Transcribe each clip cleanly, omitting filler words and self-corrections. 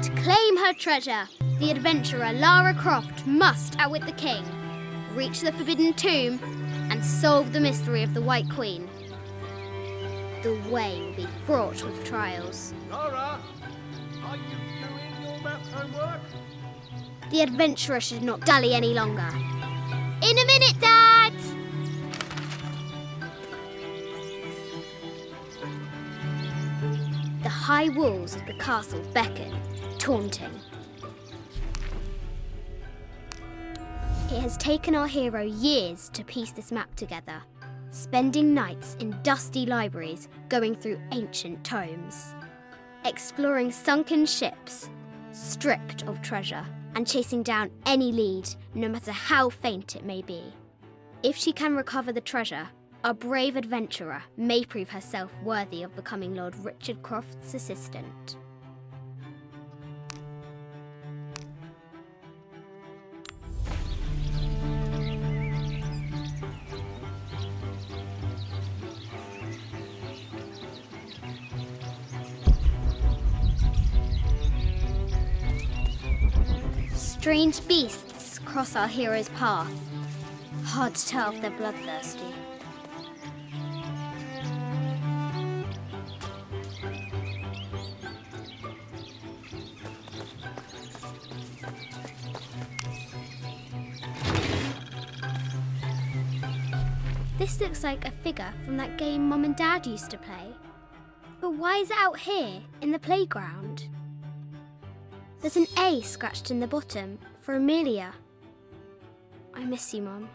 To claim her treasure, the adventurer Lara Croft must outwit the king, reach the forbidden tomb, and solve the mystery of the White Queen. The way will be fraught with trials. Lara, are you doing your math homework? The adventurer should not dally any longer. In a minute, Dad! The high walls of the castle beckon, taunting. It has taken our hero years to piece this map together, spending nights in dusty libraries going through ancient tomes, exploring sunken ships, stripped of treasure, and chasing down any lead, no matter how faint it may be. If she can recover the treasure, our brave adventurer may prove herself worthy of becoming Lord Richard Croft's assistant. Strange beasts cross our hero's path. Hard to tell if they're bloodthirsty. This looks like a figure from that game Mum and Dad used to play. But why is it out here, in the playground? There's an A scratched in the bottom for Amelia. I miss you, Mum.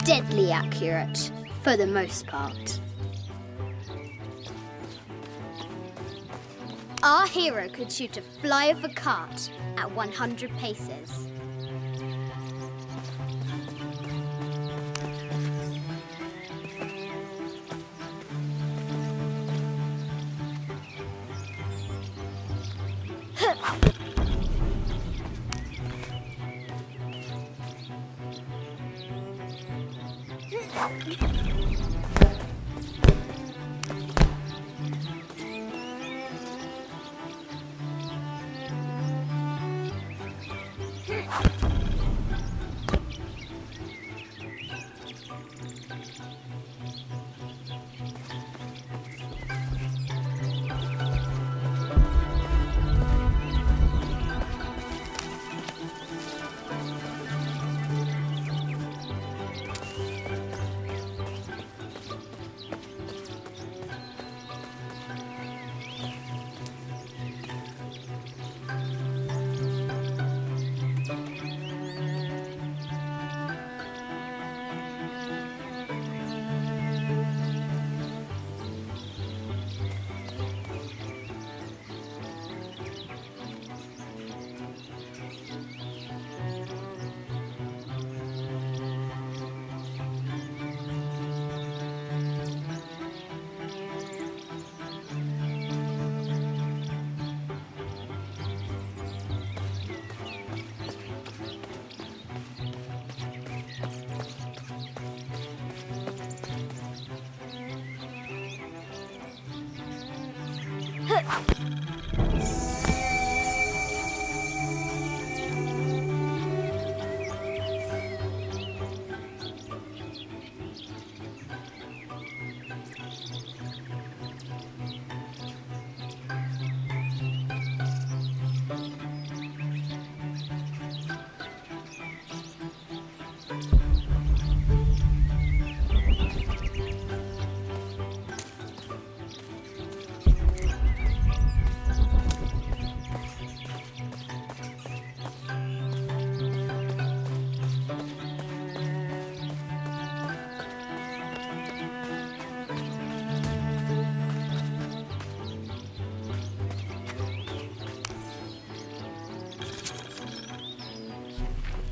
Deadly accurate, for the most part. Our hero could shoot a fly of a cart at 100 paces.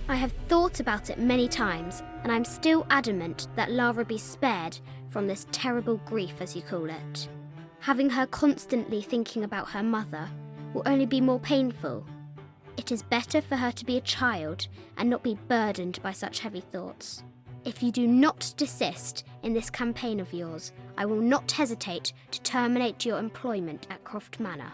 I have thought about it many times, and I'm still adamant that Lara be spared from this terrible grief, as you call it. Having her constantly thinking about her mother will only be more painful. It is better for her to be a child and not be burdened by such heavy thoughts. If you do not desist in this campaign of yours, I will not hesitate to terminate your employment at Croft Manor.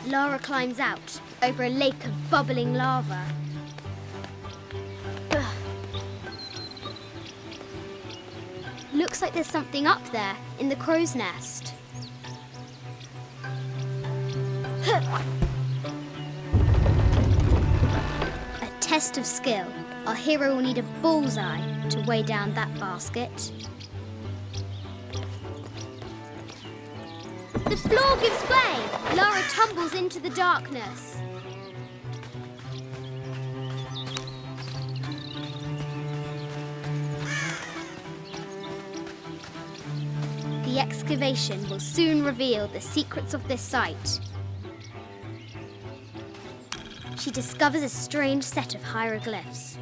Lara climbs out over a lake of bubbling lava. Ugh. Looks like there's something up there in the crow's nest. A test of skill. Our hero will need a bullseye to weigh down that basket. The floor gives way! Lara tumbles into the darkness. The excavation will soon reveal the secrets of this site. She discovers a strange set of hieroglyphs.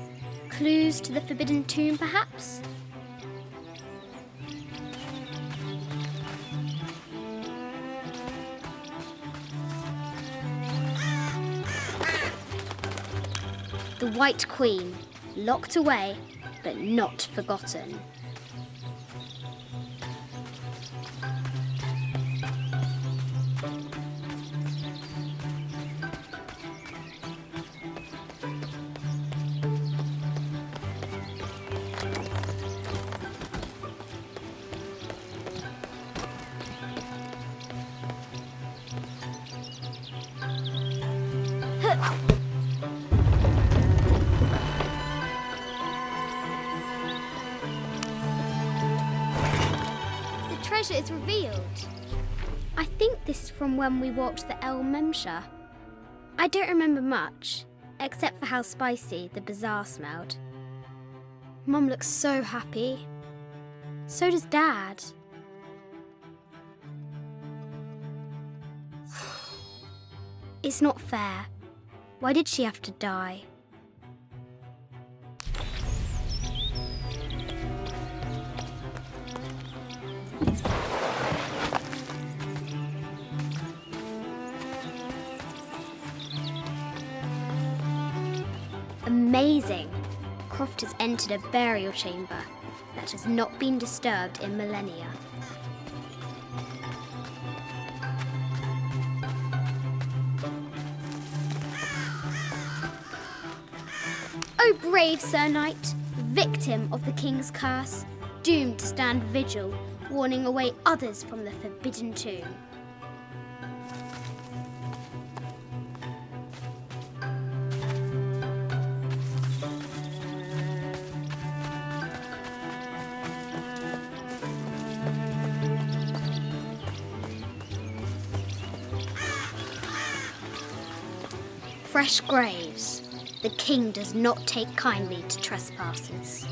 Clues to the forbidden tomb, perhaps? The White Queen, locked away, but not forgotten. Treasure is revealed. I think this is from when we walked the El Memsha. I don't remember much, except for how spicy the bazaar smelled. Mum looks so happy. So does Dad. It's not fair. Why did she have to die? Amazing! Croft has entered a burial chamber that has not been disturbed in millennia. Oh brave Sir Knight, victim of the King's curse, doomed to stand vigil, warning away others from the forbidden tomb. Fresh graves. The king does not take kindly to trespassers.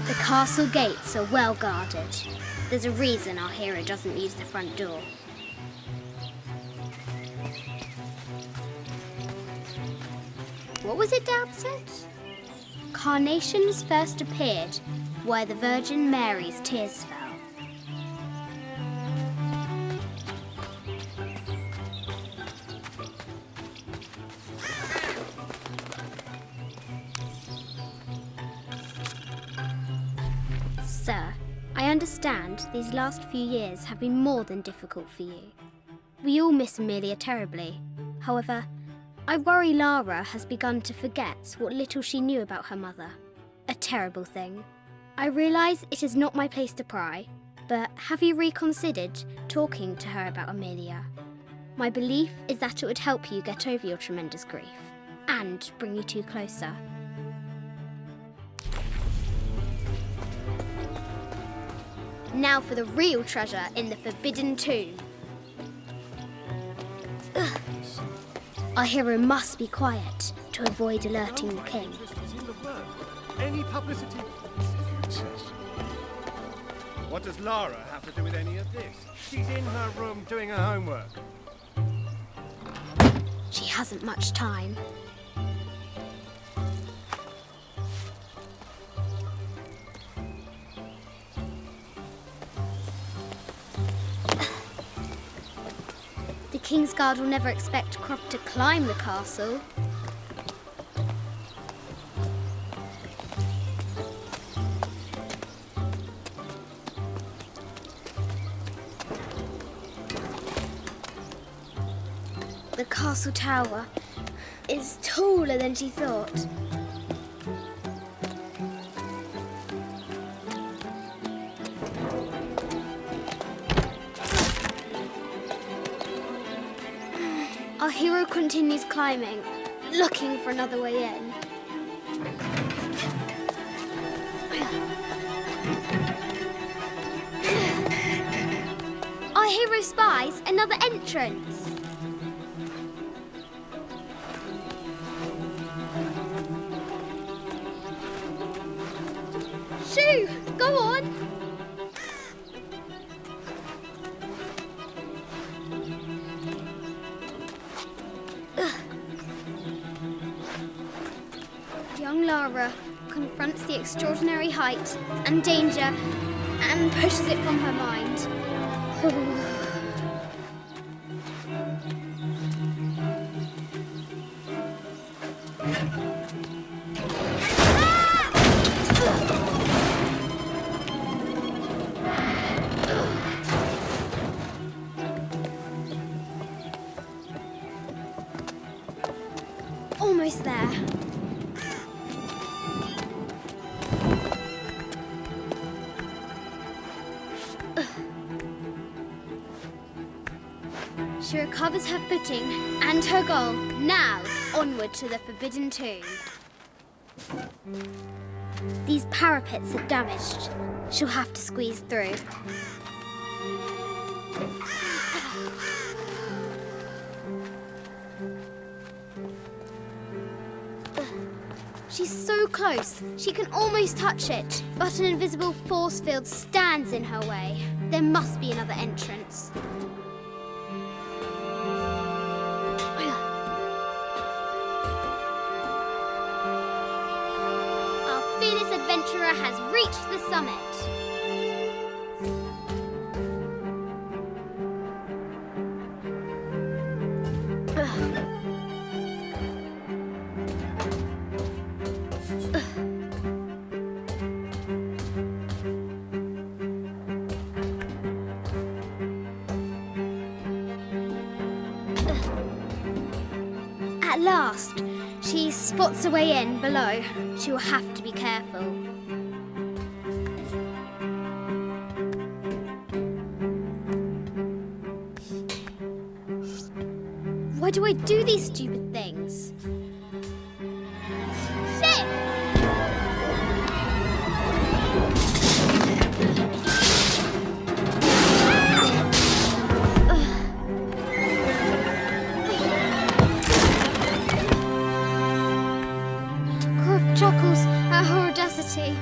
The castle gates are well guarded. There's a reason our hero doesn't use the front door. What was it Dad said? Carnations first appeared where the Virgin Mary's tears fell. Sir, I understand these last few years have been more than difficult for you. We all miss Amelia terribly. However, I worry Lara has begun to forget what little she knew about her mother. A terrible thing. I realise it is not my place to pry, but have you reconsidered talking to her about Amelia? My belief is that it would help you get over your tremendous grief and bring you two closer. Now for the real treasure in the forbidden tomb. Ugh. Our hero must be quiet. to avoid alerting the king. Interest is in the work. Any publicity success. What does Lara have to do with any of this? She's in her room doing her homework. She hasn't much time. The King's Guard will never expect Croft to climb the castle. The castle tower is taller than she thought. Our hero continues climbing, looking for another way in. Our hero spies another entrance. Shoo! Go on! Young Lara confronts the extraordinary height and danger and pushes it from her mind. Almost there. She recovers her footing and her goal. Now, onward to the Forbidden Tomb. These parapets are damaged. She'll have to squeeze through. She's so close, she can almost touch it, but an invisible force field stands in her way. There must be another entrance. Our fearless adventurer has reached the summit. At last, she spots a way in below. She will have to be careful. Why do I do these stupid things? Shit! Chuckles at her audacity.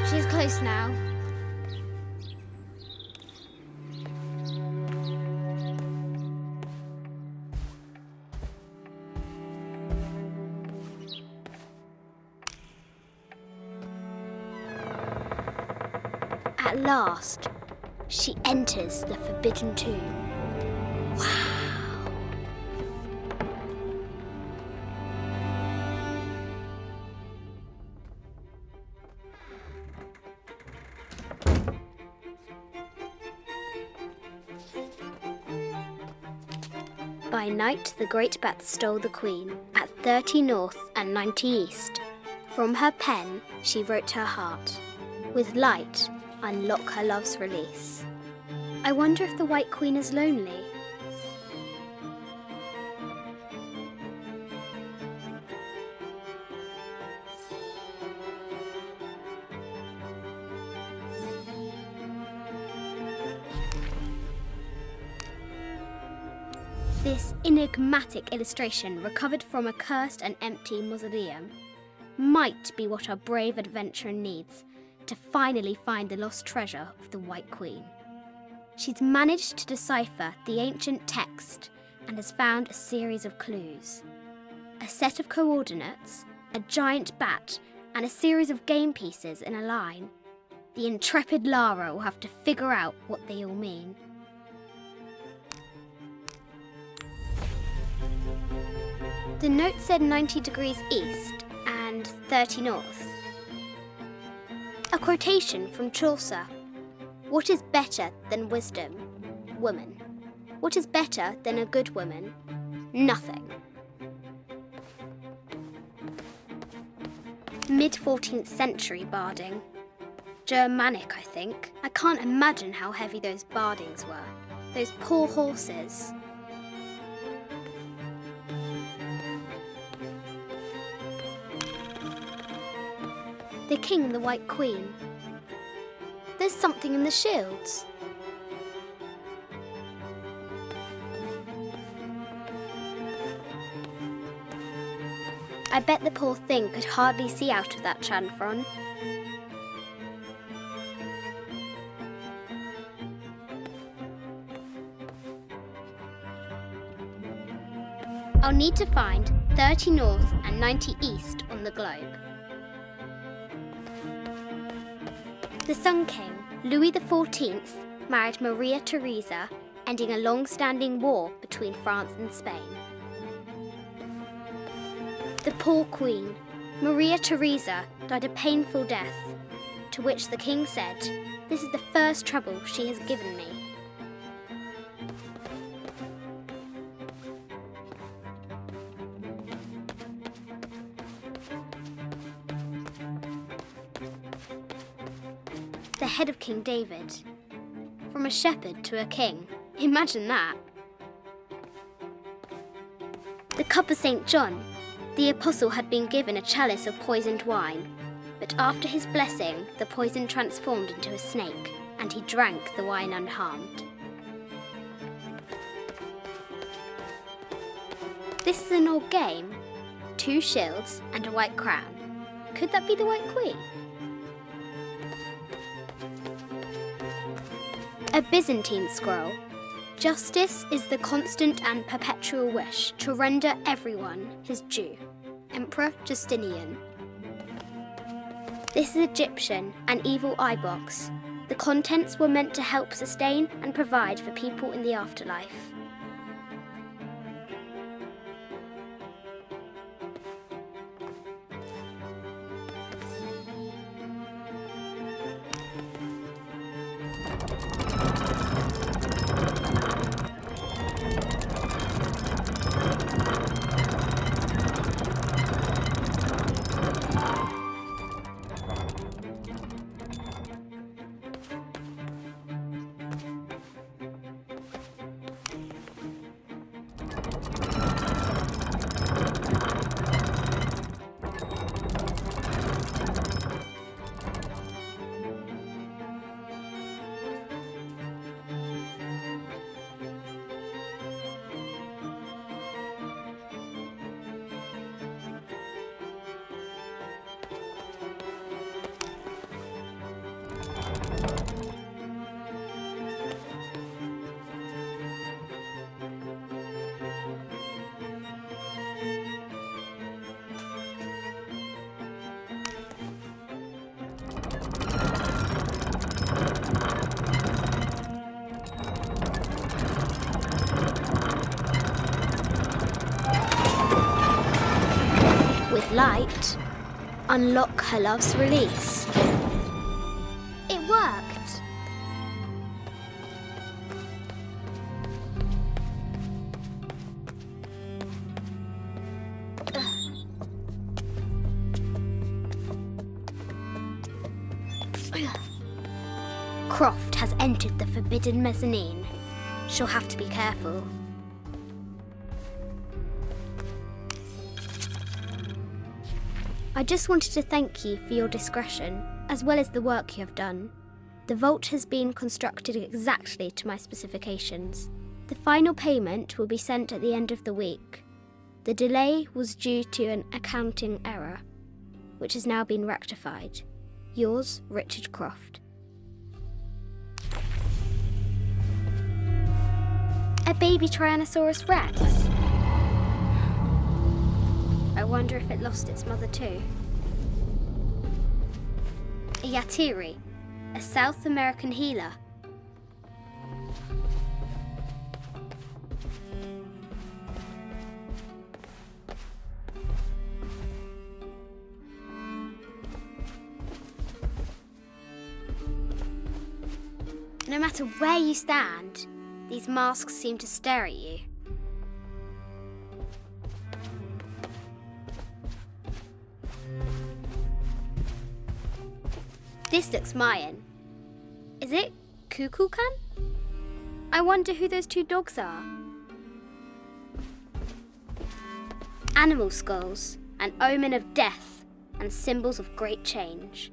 She's close now. At last, she enters the Forbidden Tomb. Wow. By night, the great bat stole the queen at 30 north and 90 east. From her pen, she wrote her heart. With light, unlock her love's release. I wonder if the White Queen is lonely. This enigmatic illustration, recovered from a cursed and empty mausoleum, might be what our brave adventurer needs to finally find the lost treasure of the White Queen. She's managed to decipher the ancient text and has found a series of clues. A set of coordinates, a giant bat, and a series of game pieces in a line. The intrepid Lara will have to figure out what they all mean. The note said 90 degrees east and 30 north. A quotation from Chaucer. What is better than wisdom? Woman. What is better than a good woman? Nothing. Mid-14th century barding. Germanic, I think. I can't imagine how heavy those bardings were. Those poor horses. The king and the White Queen. There's something in the shields. I bet the poor thing could hardly see out of that chanfron. I'll need to find 30 north and 90 east on the globe. The Sun King, Louis XIV, married Maria Theresa, ending a long-standing war between France and Spain. The poor Queen, Maria Theresa, died a painful death, to which the King said, "This is the first trouble she has given me." The head of King David. From a shepherd to a king. Imagine that. The cup of St. John. The apostle had been given a chalice of poisoned wine, but after his blessing, the poison transformed into a snake, and he drank the wine unharmed. This is an old game. 2 shields and a white crown. Could that be the White Queen? A Byzantine scroll. Justice is the constant and perpetual wish to render everyone his due. Emperor Justinian. This is Egyptian, an evil eye box. The contents were meant to help sustain and provide for people in the afterlife. Light, unlock her love's release. It worked. Croft has entered the forbidden mezzanine. She'll have to be careful. I just wanted to thank you for your discretion, as well as the work you have done. The vault has been constructed exactly to my specifications. The final payment will be sent at the end of the week. The delay was due to an accounting error, which has now been rectified. Yours, Richard Croft. A baby Tyrannosaurus Rex. I wonder if it lost its mother too. A Yatiri, a South American healer. No matter where you stand, these masks seem to stare at you. This looks Mayan. Is it Kukulkan? I wonder who those two dogs are. Animal skulls, an omen of death and symbols of great change.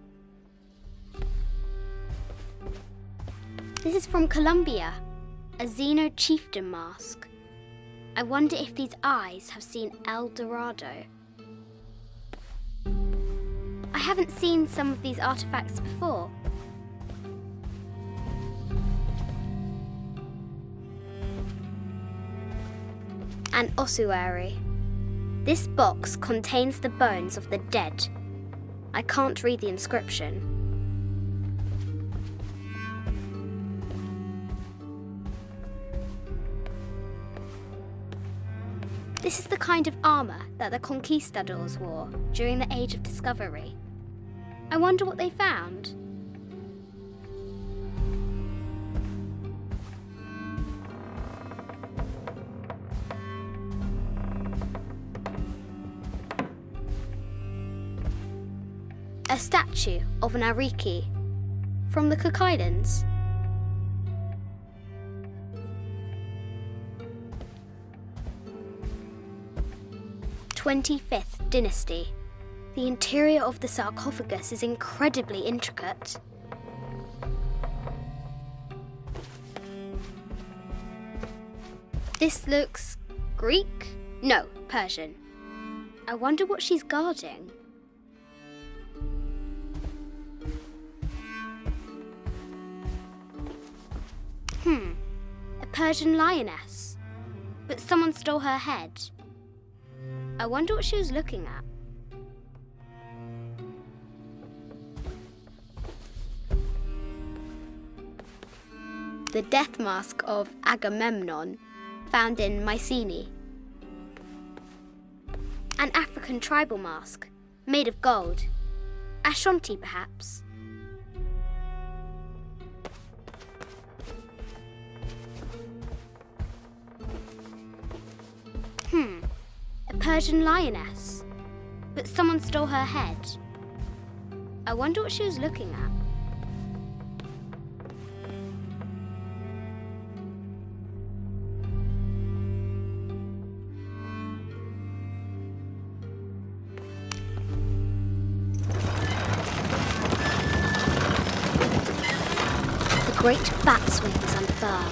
This is from Colombia, a Xeno chieftain mask. I wonder if these eyes have seen El Dorado. I haven't seen some of these artifacts before. An ossuary. This box contains the bones of the dead. I can't read the inscription. This is the kind of armour that the conquistadors wore during the Age of Discovery. I wonder what they found. A statue of an Ariki from the Cook Islands. "25th Dynasty. The interior of the sarcophagus is incredibly intricate. This looks Greek? No, Persian. I wonder what she's guarding. A Persian lioness. But someone stole her head. I wonder what she was looking at. The death mask of Agamemnon, found in Mycenae. An African tribal mask, made of gold. Ashanti, perhaps. A Persian lioness. But someone stole her head. I wonder what she was looking at. The great bat's wings unfurl.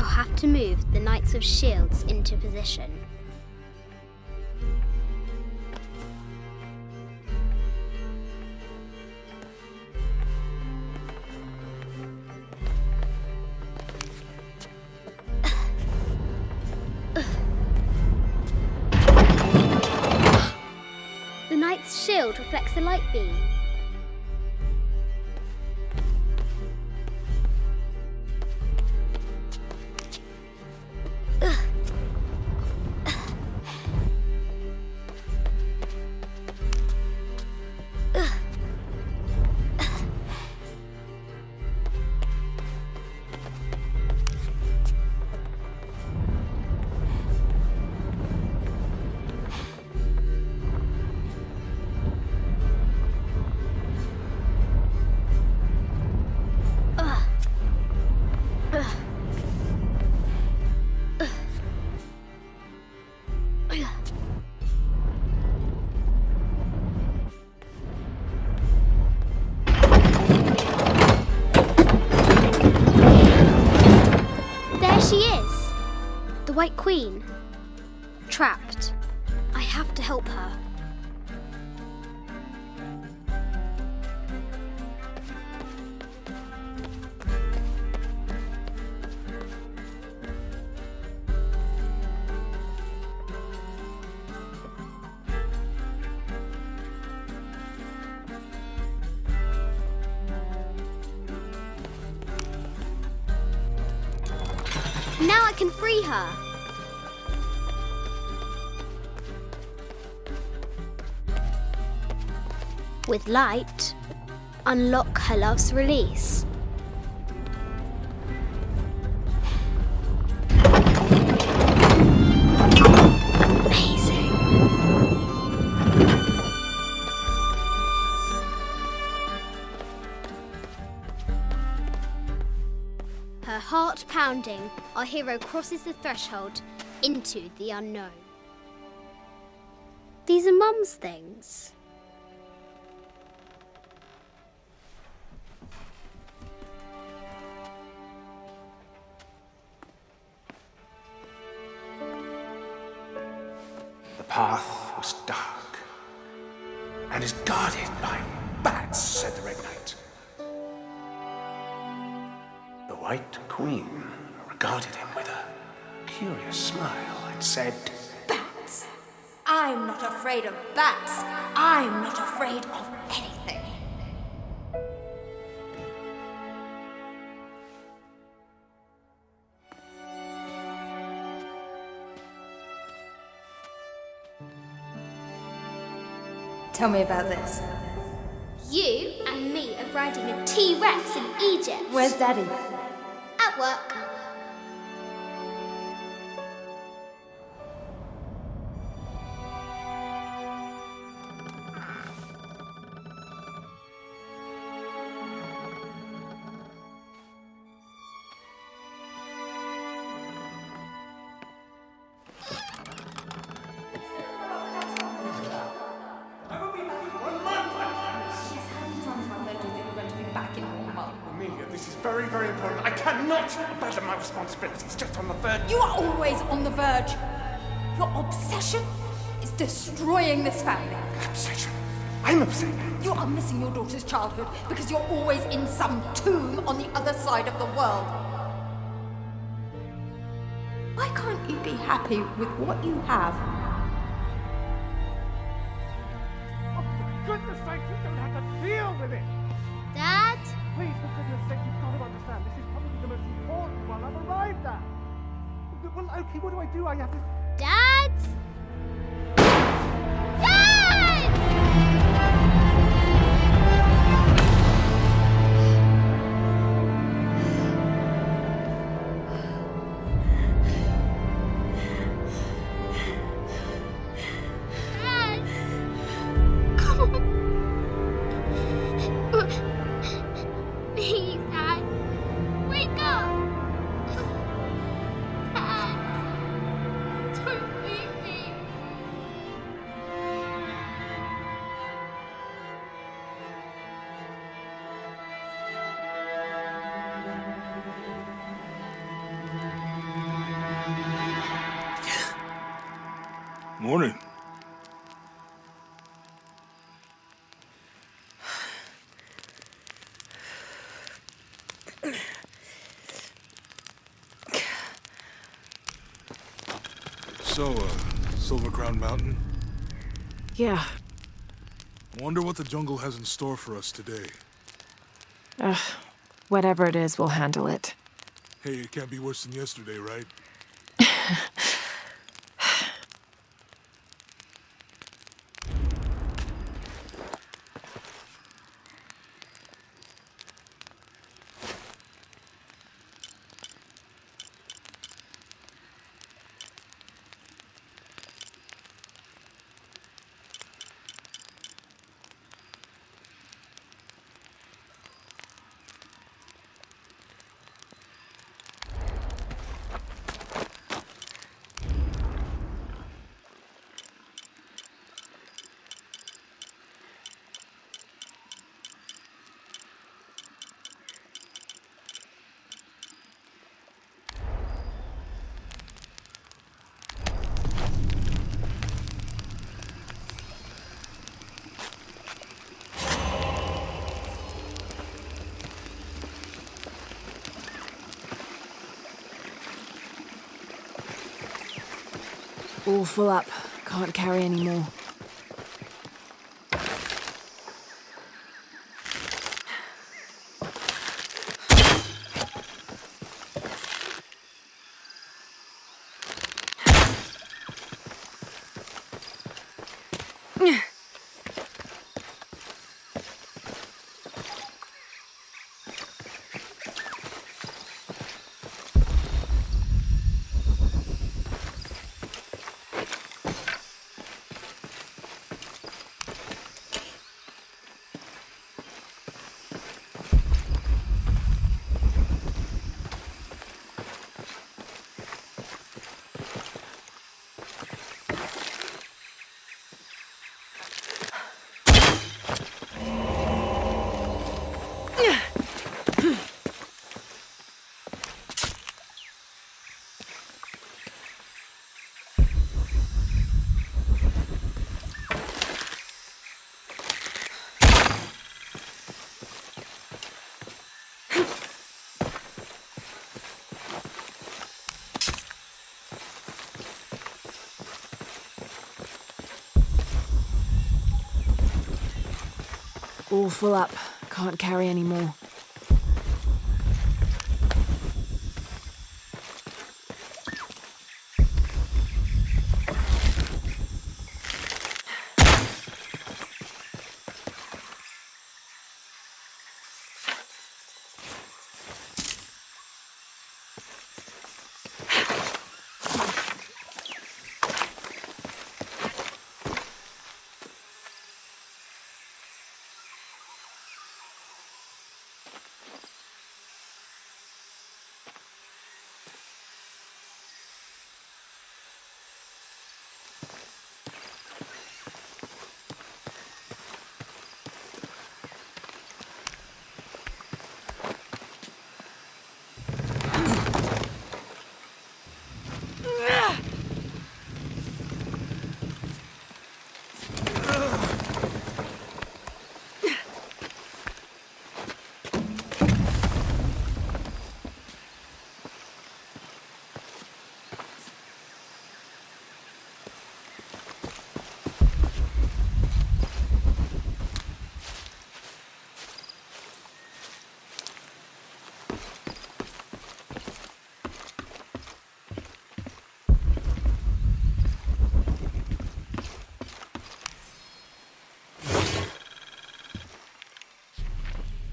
Have to move the Knights of Shields into position. The Knight's shield reflects the light beam. White Queen. Trapped. I have to help her. Now I can free her. With light, unlock her love's release. Amazing. Her heart pounding, our hero crosses the threshold into the unknown. These are Mum's things. The path was dark and is guarded by bats, said the Red Knight. The White Queen regarded him with a curious smile and said, Bats! I'm not afraid of bats. I'm not afraid of anything. Tell me about this. You and me are riding a T-Rex in Egypt. Where's Daddy? At work. This is very, very important. I cannot abandon my responsibilities just on the verge. You are always on the verge. Your obsession is destroying this family. Obsession? I'm obsessed. You are missing your daughter's childhood because you're always in some tomb on the other side of the world. Why can't you be happy with what you have? Oh, for goodness sake, you don't have to deal with it. Dad? Please, for goodness sake, you've got to understand. This is probably the most important one I've arrived at. Well, okay, what do? I have to... Dad? Dad! Dad! Come on. Please, Dad. Wake up. Dad. Don't leave me. Morning. So, Silver Crown Mountain? Yeah. Wonder what the jungle has in store for us today. Whatever it is, we'll handle it. Hey, it can't be worse than yesterday, right? All full up. Can't carry any more. All full up. Can't carry any more.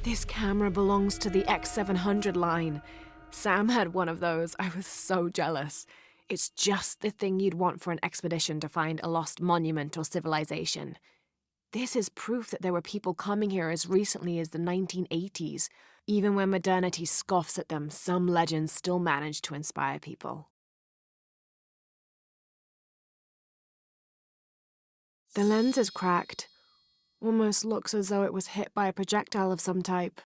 This camera belongs to the X700 line. Sam had one of those. I was so jealous. It's just the thing you'd want for an expedition to find a lost monument or civilization. This is proof that there were people coming here as recently as the 1980s. Even when modernity scoffs at them, some legends still manage to inspire people. The lens is cracked. Almost looks as though it was hit by a projectile of some type.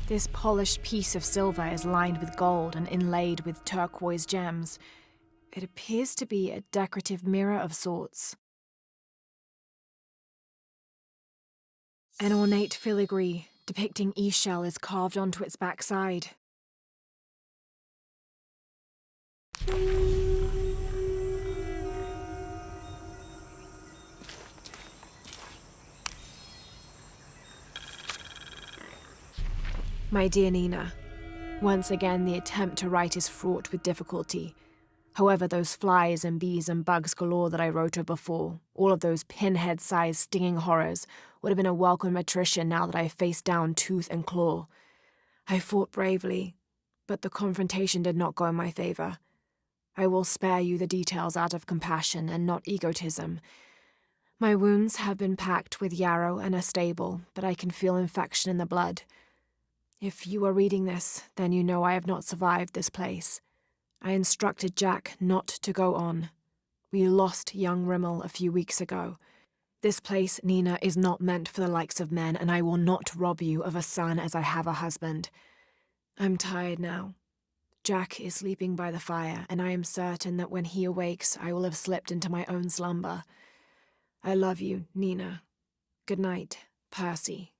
This polished piece of silver is lined with gold and inlaid with turquoise gems. It appears to be a decorative mirror of sorts. An ornate filigree depicting Eshel is carved onto its backside. My dear Nina, once again the attempt to write is fraught with difficulty. However, those flies and bees and bugs galore that I wrote of before, all of those pinhead-sized stinging horrors, would have been a welcome attrition now that I faced down tooth and claw. I fought bravely, but the confrontation did not go in my favor. I will spare you the details out of compassion and not egotism. My wounds have been packed with yarrow and are stable, but I can feel infection in the blood. If you are reading this, then you know I have not survived this place. I instructed Jack not to go on. We lost young Rimmel a few weeks ago. This place, Nina, is not meant for the likes of men, and I will not rob you of a son as I have a husband. I'm tired now. Jack is sleeping by the fire, and I am certain that when he awakes, I will have slipped into my own slumber. I love you, Nina. Good night, Percy.